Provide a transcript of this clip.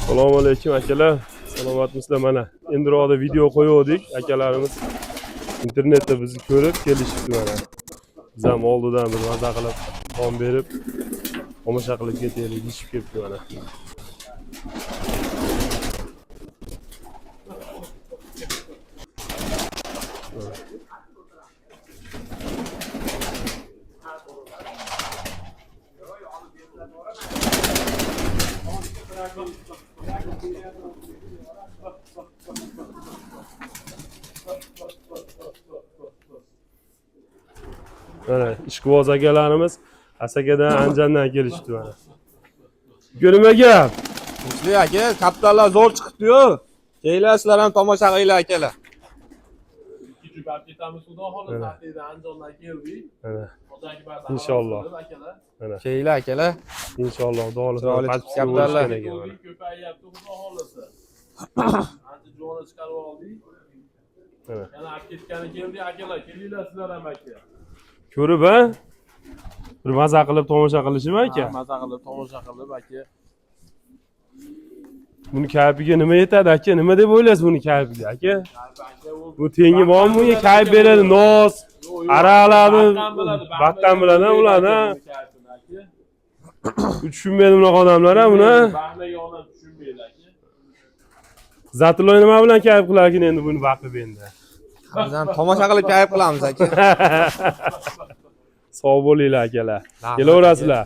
Assalomu alaykum akalar. Salomatmisizlar mana. Endiroqda video qo'ydik. Akalarimiz internetda bizni ko'rib kelishibdi mana. Biz ham oldidan bir maza qilib qon berib, tomosha qilib ketaylik deyishib kelibdi mana. Mana ishqiboz akalarimiz Asakadan Anjandan kelishdi mana. Nima gap? Tinchlik aka, kaptarlar zo'r chiqibdi-yu. Kelar sizlar ham tomosha qilinglar akalar. Ikkinchi paketamiz xudo xolasa Ataydan Andijondan keldik. Mana. Xudoga Inshaalloh. akalar. Kelar akalar. Inshaalloh xudo xolasa Chiroyli patisiya kaptarlar. bo'lishgan ekan mana. Ko'payyapti xudo xolasa. Ancha joni chiqarib oldik. Mana. Yana olib ketgani keldik akalar. Kelinglar sizlar ham aka. Ko'rib ha? Bir maza qilib tomosha qilishmi aka? Maza qilib tomosha qilib aka. Buni kayfiga nima yetadi aka? Nima deb o'ylaysiz buni kayfiga aka? Bu tengi bormi bunga kayf beradi, noz, araqlarni baqqan biladi ularni. Tushunmaydi bunaqa odamlar ha buni. Bahraga olib tushunmaydi aka. Zatiloy nima bilan kayf qilarkin endi buni baqib endi. Biz ham tomosha qilib kayf qilamiz aka. Sog' bo'linglar akalar. Kelaverasizlar.